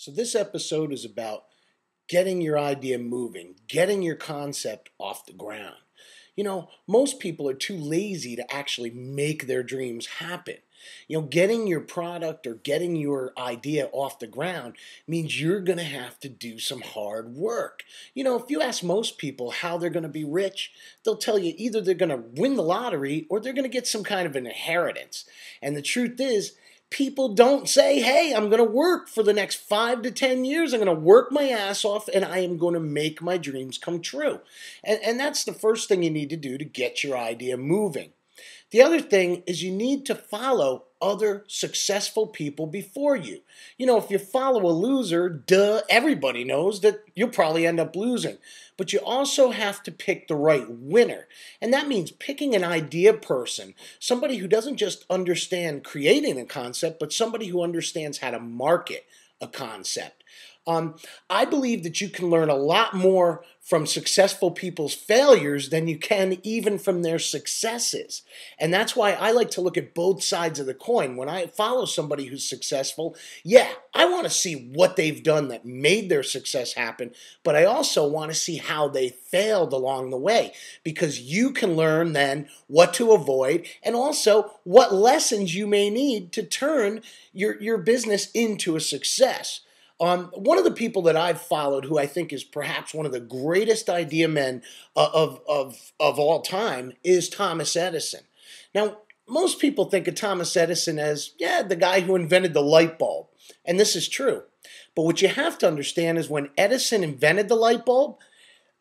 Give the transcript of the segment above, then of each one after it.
So, this episode is about getting your idea moving, getting your concept off the ground. Most people are too lazy to actually make their dreams happen. Getting your product or getting your idea off the ground means you're going to have to do some hard work. If you ask most people how they're going to be rich, they'll tell you either they're going to win the lottery or they're going to get some kind of an inheritance. And the truth is, people don't say, hey, I'm going to work for the next 5 to 10 years. I'm going to work my ass off and I am going to make my dreams come true. And that's the first thing you need to do to get your idea moving. The other thing is you need to follow other successful people before you. If you follow a loser, everybody knows that you'll probably end up losing. But you also have to pick the right winner. And that means picking an idea person, somebody who doesn't just understand creating a concept, but somebody who understands how to market a concept. I believe that you can learn a lot more from successful people's failures than you can even from their successes. And that's why I like to look at both sides of the coin. When I follow somebody who's successful, I want to see what they've done that made their success happen, but I also want to see how they failed along the way, because you can learn then what to avoid and also what lessons you may need to turn your business into a success. One of the people that I've followed who I think is perhaps one of the greatest idea men of all time is Thomas Edison. Now, most people think of Thomas Edison as, the guy who invented the light bulb. And this is true. But what you have to understand is when Edison invented the light bulb,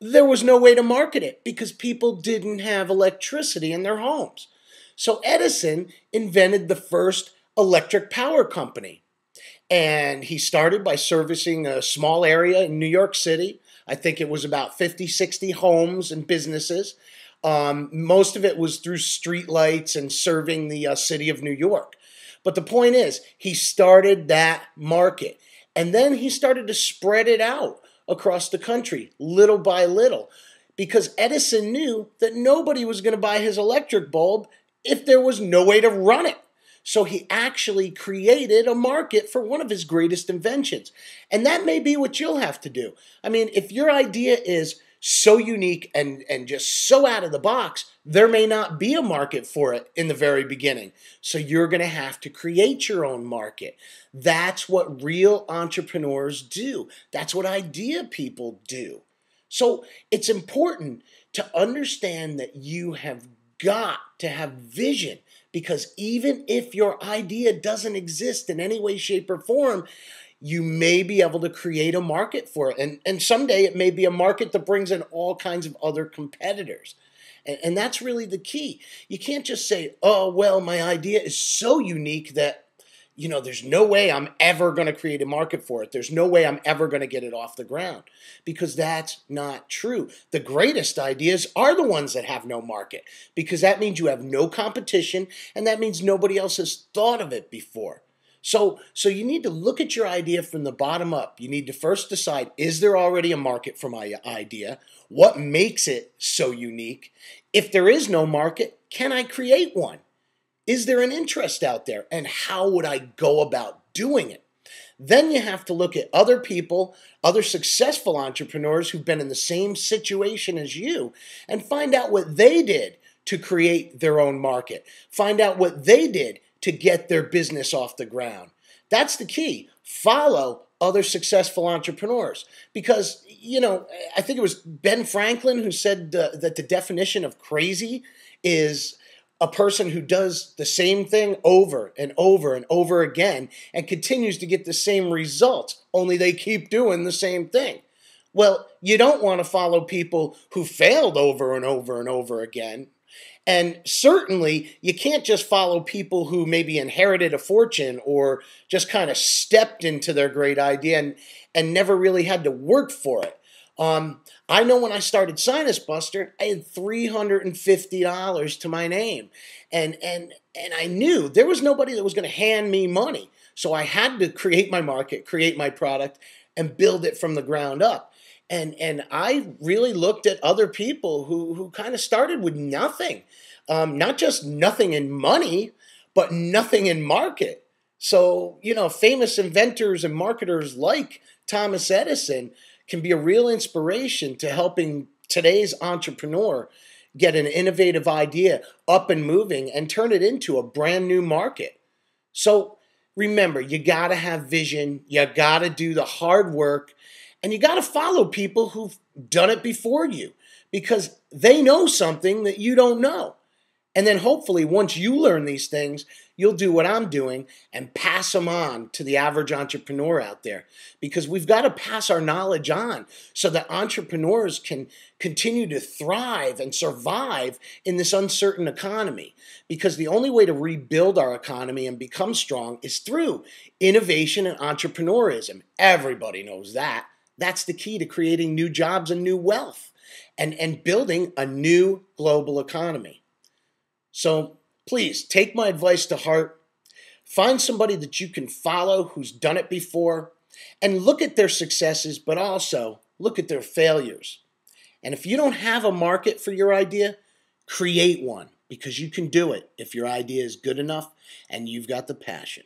there was no way to market it because people didn't have electricity in their homes. So Edison invented the first electric power company. And he started by servicing a small area in New York City. I think it was about 50, 60 homes and businesses. Most of it was through street lights and serving the city of New York. But the point is, he started that market. And then he started to spread it out across the country, little by little. Because Edison knew that nobody was going to buy his electric bulb if there was no way to run it. So he actually created a market for one of his greatest inventions. And that may be what you'll have to do. I mean, if your idea is so unique and just so out of the box, there may not be a market for it in the very beginning. So you're going to have to create your own market. That's what real entrepreneurs do. That's what idea people do. So it's important to understand that you have got to have vision. Because even if your idea doesn't exist in any way, shape, or form, you may be able to create a market for it. And someday it may be a market that brings in all kinds of other competitors. And that's really the key. You can't just say, oh, well, my idea is so unique that, there's no way I'm ever going to create a market for it. There's no way I'm ever going to get it off the ground, because that's not true. The greatest ideas are the ones that have no market, because that means you have no competition, and that means nobody else has thought of it before. So you need to look at your idea from the bottom up. You need to first decide, is there already a market for my idea? What makes it so unique? If there is no market, can I create one? Is there an interest out there? And how would I go about doing it? Then you have to look at other people, other successful entrepreneurs who've been in the same situation as you, and find out what they did to create their own market. Find out what they did to get their business off the ground. That's the key. Follow other successful entrepreneurs. Because, I think it was Ben Franklin who said that the definition of crazy is a person who does the same thing over and over and over again and continues to get the same results, only they keep doing the same thing. Well, you don't want to follow people who failed over and over and over again. And certainly, you can't just follow people who maybe inherited a fortune or just kind of stepped into their great idea and never really had to work for it. I know when I started Sinus Buster, I had $350 to my name. And I knew there was nobody that was going to hand me money. So I had to create my market, create my product, and build it from the ground up. And I really looked at other people who kind of started with nothing. Not just nothing in money, but nothing in market. So, famous inventors and marketers like Thomas Edison can be a real inspiration to helping today's entrepreneur get an innovative idea up and moving and turn it into a brand new market. So remember, you got to have vision, you got to do the hard work, and you got to follow people who've done it before you because they know something that you don't know. And then hopefully once you learn these things, you'll do what I'm doing and pass them on to the average entrepreneur out there. Because we've got to pass our knowledge on so that entrepreneurs can continue to thrive and survive in this uncertain economy. Because the only way to rebuild our economy and become strong is through innovation and entrepreneurism. Everybody knows that. That's the key to creating new jobs and new wealth and building a new global economy. So please take my advice to heart. Find somebody that you can follow who's done it before and look at their successes, but also look at their failures. And if you don't have a market for your idea, create one because you can do it if your idea is good enough and you've got the passion.